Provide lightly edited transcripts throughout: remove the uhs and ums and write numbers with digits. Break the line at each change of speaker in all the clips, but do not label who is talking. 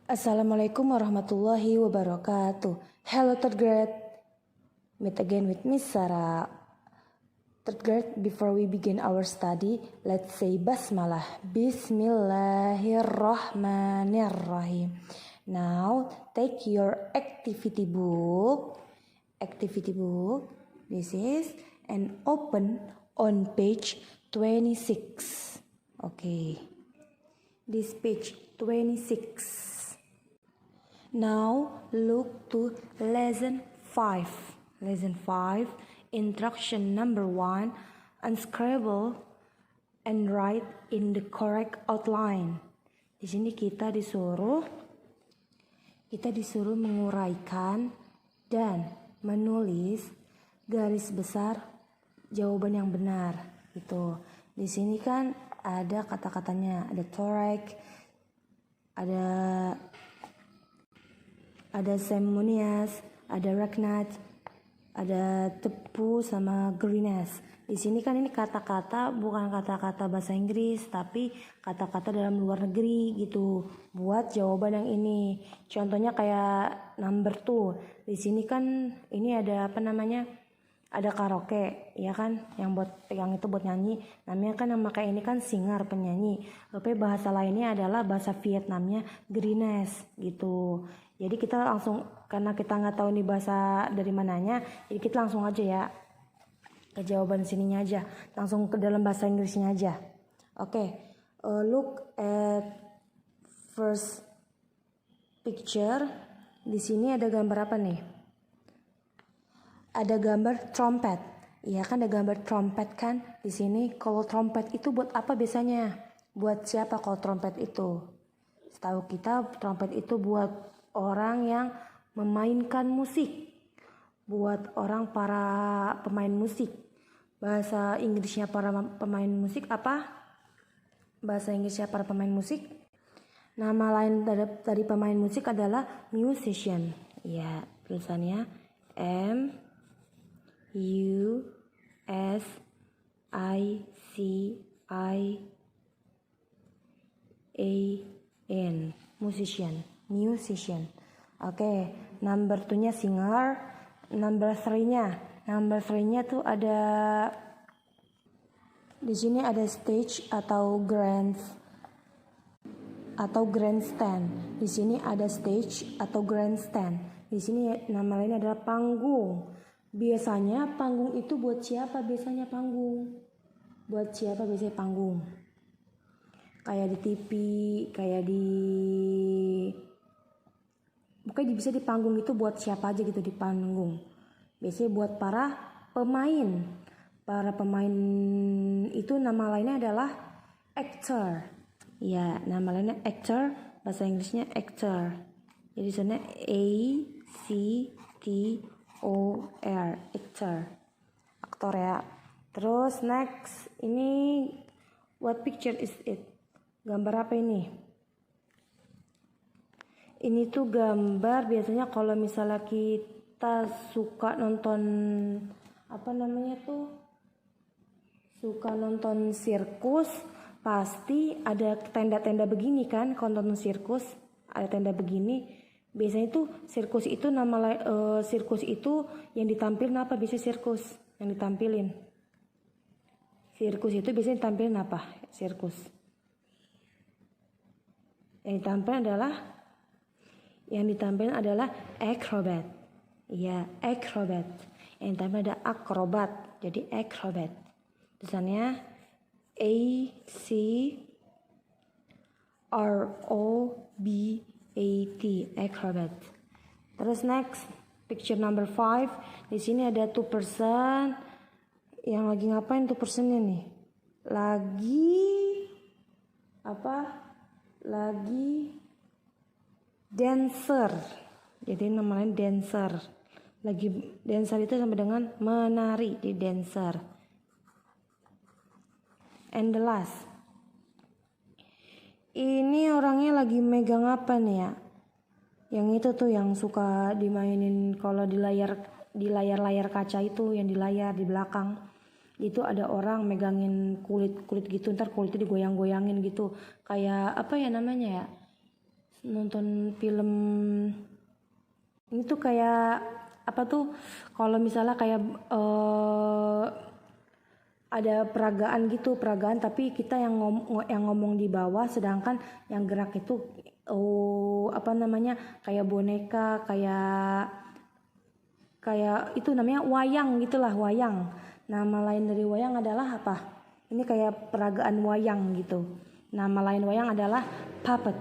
Assalamualaikum warahmatullahi wabarakatuh. Hello third grade. Meet again with Miss Sarah. Third grade, before we begin our study, let's say basmalah. Bismillahirrahmanirrahim. Now, take your activity book. This is, and open on page 26. Okay. This page 26. Now look to lesson 5. Lesson 5, instruction number 1, unscribble and write in the correct outline. Di sini kita disuruh menguraikan dan menulis garis besar jawaban yang benar gitu. Di sini kan ada kata-katanya, ada thorax, ada semonias, ada ragnat, ada tepu sama greenness. Di sini kan ini kata-kata bukan kata-kata bahasa Inggris, tapi kata-kata dalam luar negeri gitu. Buat jawaban yang ini. Contohnya kayak number 2. Di sini kan ini ada ada karaoke, ya kan? Yang itu buat nyanyi. Namanya kan yang pakai ini kan singer, penyanyi. Tapi bahasa lainnya adalah bahasa Vietnamnya greenness gitu. Jadi kita langsung, karena kita nggak tahu nih bahasa dari mananya, jadi kita langsung aja ya ke jawaban sininya aja, langsung ke dalam bahasa Inggrisnya aja. Oke. Look at first picture. Di sini ada gambar apa nih? Ada gambar trompet. Iya kan, ada gambar trompet kan di sini. Kalau trompet itu buat apa biasanya? Buat siapa kalau trompet itu? Setahu kita trompet itu buat orang yang memainkan musik, buat para pemain musik. Bahasa Inggrisnya para pemain musik apa? Bahasa Inggrisnya para pemain musik, nama lain dari pemain musik adalah musician. Ya, tulisannya M-U-S-I-C-I-A-N, musician. Oke, number 2-nya singer. Number 3-nya tuh ada di sini ada stage atau grandstand. Di sini ada stage atau grandstand. Di sini nama lainnya adalah panggung. Biasanya panggung itu buat siapa? Buat siapa biasanya panggung? Kayak di TV, pokoknya bisa di panggung itu buat siapa aja gitu di panggung. Biasanya buat para pemain. Para pemain itu nama lainnya adalah actor. Ya, nama lainnya actor, bahasa Inggrisnya actor. Jadi sana A-C-T-O-R, actor. Aktor ya. Terus next, ini what picture is it? Gambar apa ini? Ini tuh gambar biasanya kalau misalnya kita suka nonton suka nonton sirkus, pasti ada tenda-tenda begini kan. Kalau nonton sirkus ada tenda begini. Biasanya tuh sirkus itu sirkus itu yang ditampilin apa? Biasanya sirkus yang ditampilin. Sirkus itu biasanya ditampilin apa? Sirkus. Yang ditampilkan adalah acrobat. Iya, acrobat. Yang ditampilkan ada akrobat. Jadi acrobat. Tulisannya A-C-R-O-B-A-T, acrobat. Terus next, picture number 5. Di sini ada 2 person. Yang lagi ngapain 2 personnya nih? Lagi dancer. Jadi namanya dancer. Dancer itu sama dengan menari, di dancer. And the last, ini orangnya lagi megang apa nih ya? Yang itu tuh yang suka dimainin kalau di layar kaca itu, yang di layar di belakang. Itu ada orang megangin kulit gitu, ntar kulitnya digoyang-goyangin gitu. Kayak apa ya namanya ya? nonton film ini tuh kayak apa tuh, kalau misalnya kayak ada peragaan gitu, peragaan tapi kita yang ngomong di bawah, sedangkan yang gerak itu apa namanya, kayak boneka, kayak itu namanya wayang gitulah, wayang. Nama lain dari wayang adalah apa? Ini kayak peragaan wayang gitu. Nama lain wayang adalah puppet.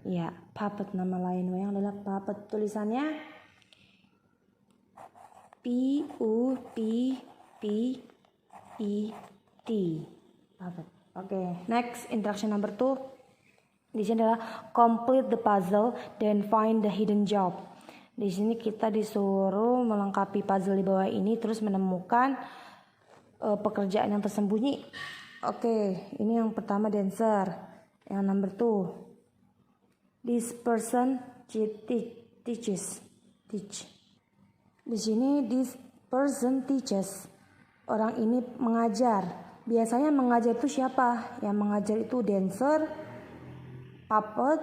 Ya, puppet. Nama lain wayang adalah puppet. Tulisannya P-U-P-P-E-T. Puppet. Oke, next instruction number 2. Di sini adalah complete the puzzle then find the hidden job. Di sini kita disuruh melengkapi puzzle di bawah ini terus menemukan pekerjaan yang tersembunyi. Oke, ini yang pertama dancer. Yang number 2. This person teach. Di sini this person teaches. Orang ini mengajar. Biasanya mengajar itu siapa? Yang mengajar itu dancer, puppet,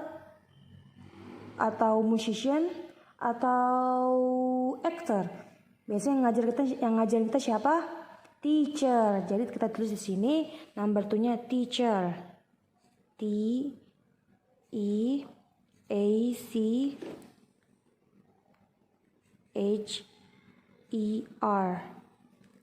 atau musician, atau actor. Biasanya yang ngajar kita siapa? Teacher. Jadi kita tulis di sini number 2-nya teacher. T E A C H E R.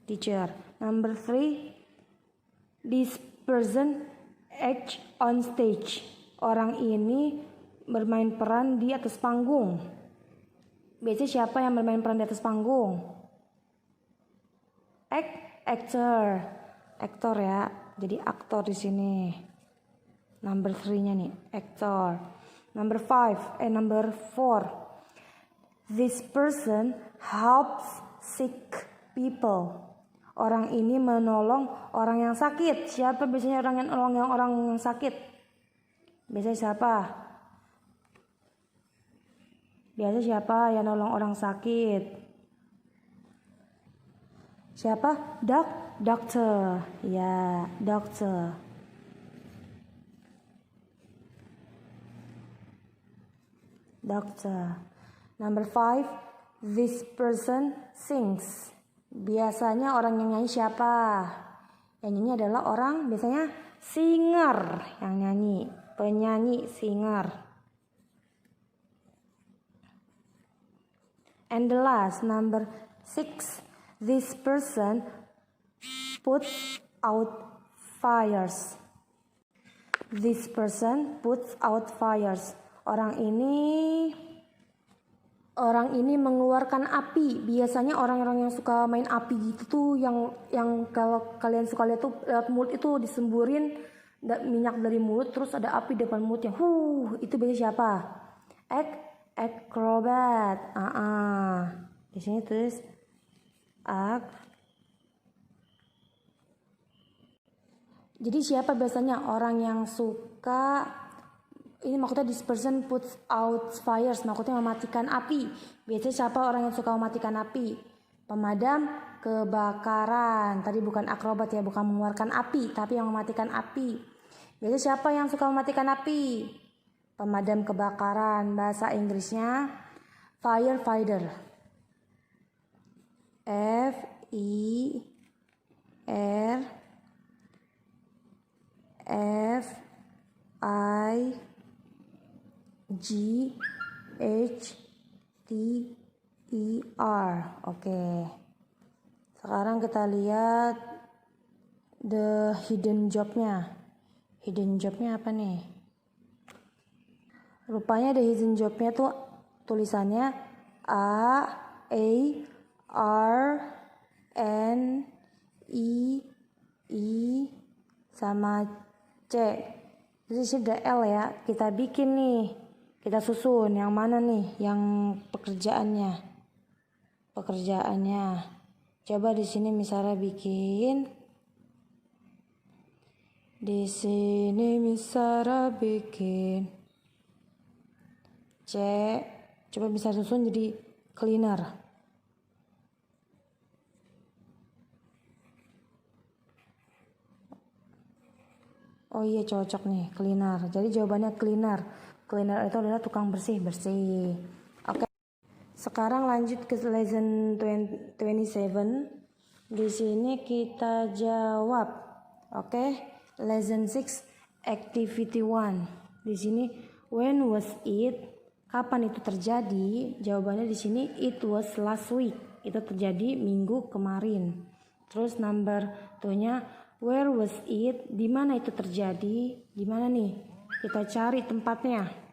Teacher. Number 3, this person act on stage. Orang ini bermain peran di atas panggung. Biasanya siapa yang bermain peran di atas panggung? Aktor ya. Jadi aktor di sini. Number 3-nya nih, aktor. Number 4. This person helps sick people. Orang ini menolong orang yang sakit. Siapa biasanya orang yang sakit? Biasanya siapa? Biasa siapa yang nolong orang sakit? Siapa? Dokter. Ya, dokter. Doctor. Number 5, this person sings. Biasanya orang yang nyanyi siapa? Yang nyanyi adalah orang biasanya singer yang nyanyi, penyanyi singer. And the last, number 6, this person puts out fires. This person puts out fires. Orang ini mengeluarkan api. Biasanya orang-orang yang suka main api gitu tuh, yang kalau kalian suka lihat tuh lewat mulut itu disemburin minyak dari mulut, terus ada api depan mulutnya. Itu biasanya siapa? Acrobat. Di sini tulis Jadi siapa biasanya orang yang suka, ini maksudnya this person puts out fires, maksudnya mematikan api. Biasanya siapa orang yang suka mematikan api? Pemadam kebakaran. Tadi bukan akrobat ya, bukan mengeluarkan api, tapi yang mematikan api. Biasanya siapa yang suka mematikan api? Pemadam kebakaran. Bahasa Inggrisnya firefighter. Fighter. Oke. Sekarang kita lihat the hidden jobnya. Hidden jobnya apa nih? Rupanya the hidden jobnya tuh tulisannya A-R-N-E-E sama C. Jadi sini ada L ya. Kita bikin nih. Kita susun yang mana nih yang pekerjaannya. Coba di sini misalnya bikin. Di sini misalnya bikin C. Coba bisa susun jadi cleaner. Oh iya cocok nih, cleaner. Jadi jawabannya cleaner. Cleaner itu adalah tukang bersih. Oke. Sekarang lanjut ke lesson 27. Di sini kita jawab. Oke. Lesson 6 activity 1. Di sini when was it? Kapan itu terjadi? Jawabannya di sini it was last week. Itu terjadi minggu kemarin. Terus number 2-nya where was it? Di mana itu terjadi? Di mana nih? Kita cari tempatnya.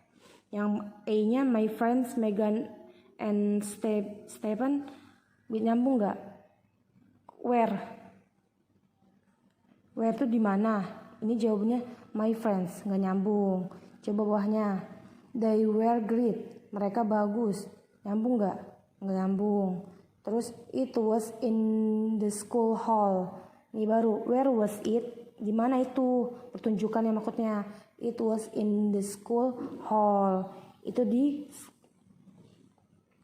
Yang A-nya my friends Megan and Stephen. Nyambung nggak? Where? Where itu di mana? Ini jawabannya my friends, nggak nyambung. Coba bawahnya. They were great. Mereka bagus. Nyambung nggak? Nggak nyambung. Terus it was in the school hall. Ini baru. Where was it? Di mana itu? Pertunjukannya maksudnya. It was in the school hall. Itu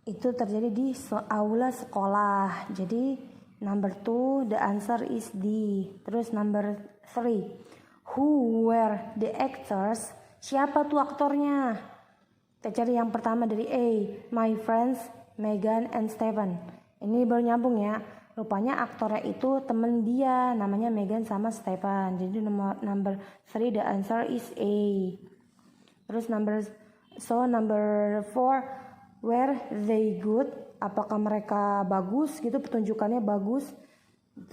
terjadi di aula sekolah. Jadi number 2 the answer is D. Terus number 3 who were the actors? Siapa tuh aktornya? Kita cari yang pertama dari A, my friends Megan and Stephen. Ini baru nyambung ya. Rupanya aktornya itu temen dia, namanya Megan sama Stephen. Jadi number 3 the answer is A. Terus number 4 were they good? Apakah mereka bagus gitu, pertunjukannya bagus?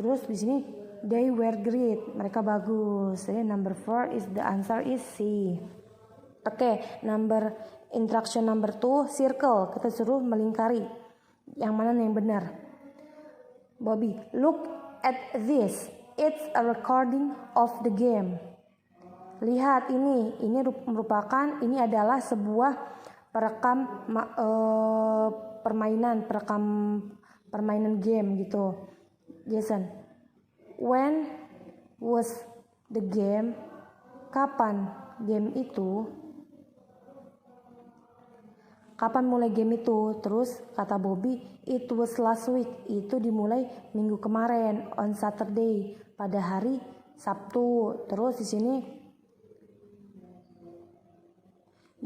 Terus di sini they were great, mereka bagus. Jadi number 4 is the answer is C. Oke, interaction number 2 circle. Kita suruh melingkari. Yang mana yang benar? Bobby, look at this. It's a recording of the game. Lihat ini merupakan, ini adalah sebuah perekam permainan game gitu. Jason, when was the game? Kapan game itu? Kapan mulai game itu? Terus kata Bobby, it was last week. Itu dimulai minggu kemarin, on Saturday, pada hari Sabtu. Terus di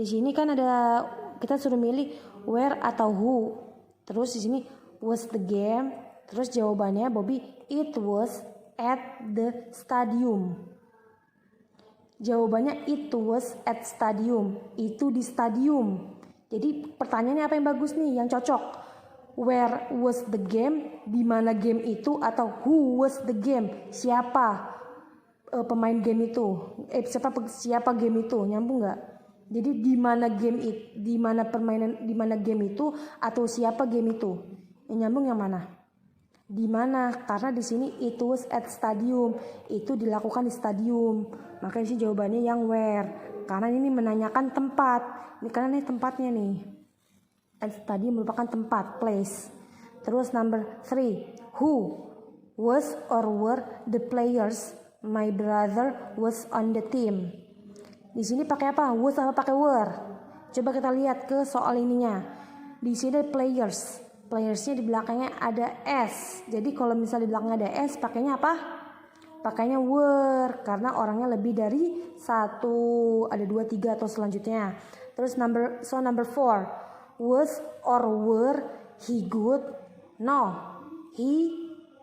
sini kan ada, kita suruh milih where atau who. Terus di sini was the game. Terus jawabannya Bobby, it was at the stadium. Jawabannya it was at stadium. Itu di stadium. Jadi pertanyaannya apa yang bagus nih, yang cocok? Where was the game? Di mana game itu? Atau who was the game? Siapa pemain game itu? Siapa game itu? Nyambung nggak? Jadi di mana game itu? Atau siapa game itu? Yang nyambung yang mana? Di mana? Karena di sini it was at stadium. Itu dilakukan di stadium. Makanya sih jawabannya yang where. Karena ini menanyakan tempat. Ini karena ini tempatnya nih. Tadi merupakan tempat, place. Terus number 3, who was or were the players? My brother was on the team. Di sini pakai apa? Was apa pakai were? Coba kita lihat ke soal ininya. Di sini players. Playersnya di belakangnya ada S. Jadi kalau misalnya di belakangnya ada S, pakainya apa? Pakainya were. Karena orangnya lebih dari 1. Ada 2, 3 atau selanjutnya. Terus number 4, was or were he good? No, he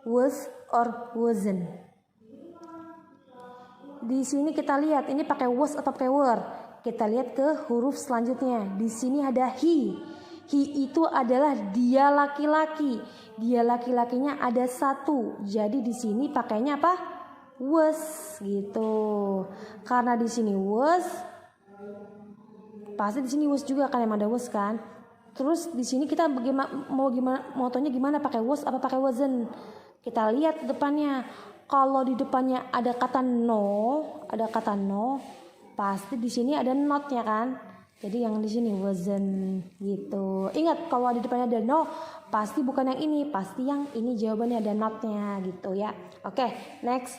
was or wasn't. Di sini kita lihat ini pakai was atau pakai were. Kita lihat ke huruf selanjutnya. Di sini ada he. He itu adalah dia laki-laki. Dia laki-lakinya ada 1. Jadi di sini pakainya apa? Was gitu. Karena di sini was, pasti di sini was juga kan, emang ada was kan. Terus di sini kita motonya gimana, pakai was apa pakai wasn't? Kita lihat depannya. Kalau di depannya ada kata no, pasti di sini ada notnya kan. Jadi yang di sini wasn't gitu. Ingat kalau di depannya ada no, pasti bukan yang ini, pasti yang ini jawabannya ada notnya gitu ya. Oke, next.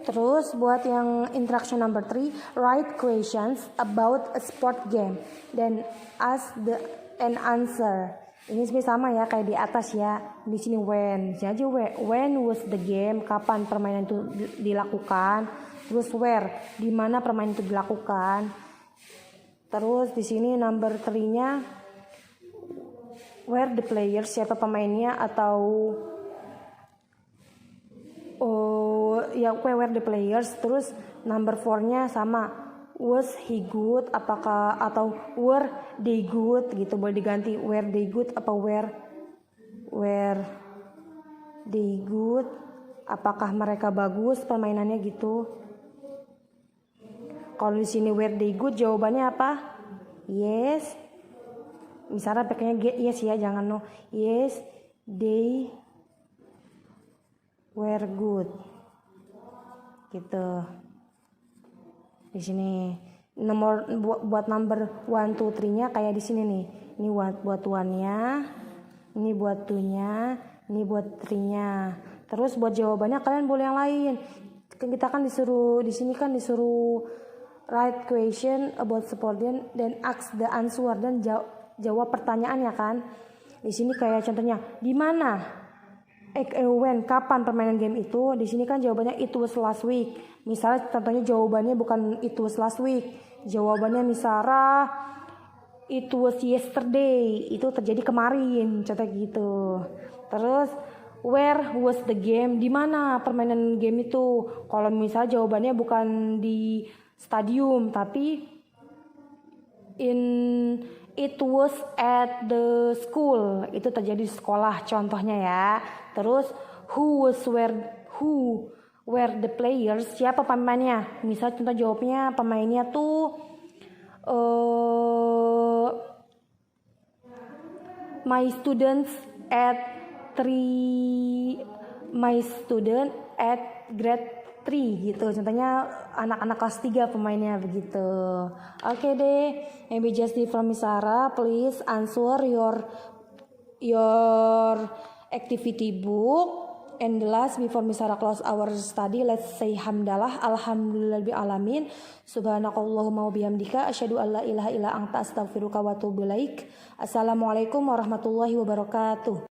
Terus buat yang interaction number 3, write questions about a sport game, then ask an answer. Ini sebenarnya sama ya kayak di atas ya. Di sini when. Jadi when was the game? Kapan permainan itu dilakukan? Terus where? Di mana permainan itu dilakukan? Terus di sini number 3-nya where the players, siapa pemainnya, atau where the players. Terus number 4-nya sama, was he good, apakah, atau were they good gitu, boleh diganti were they good apa were they good, apakah mereka bagus permainannya gitu. Kalau di sini were they good jawabannya apa? Yes. Misalnya pakainya yes ya, jangan no. Yes, they were good. Gitu. Di sini nomor buat number 1 2 3-nya kayak di sini nih. Ini buat 1-nya, ini buat 2-nya, ini buat 3-nya. Terus buat jawabannya kalian boleh yang lain. Kita kan disuruh di sini kan disuruh write question about sport dan ask the answer dan jawab pertanyaannya kan. Di sini kayak contohnya di mana, when, kapan permainan game itu. Di sini kan jawabannya it was last week. Misalnya contohnya jawabannya bukan it was last week, jawabannya misalnya it was yesterday, itu terjadi kemarin, contoh gitu. Terus where was the game, di mana permainan game itu. Kalau misalnya jawabannya bukan di stadium tapi it was at the school, itu terjadi di sekolah contohnya ya. Terus who were the players, siapa pemainnya. Misal contoh jawabnya pemainnya tuh my student at grade 3 gitu. Contohnya anak-anak kelas 3 pemainnya begitu. Oke deh, maybe just from Misara, please answer your activity book. And the last before Misara close our study, let's say hamdalah, alhamdulillahirabbil alamin, subhanakallahumma wa bihamdika, asyhadu an la ilaha illa anta, astaghfiruka wa atubu ilaik. Assalamualaikum warahmatullahi wabarakatuh.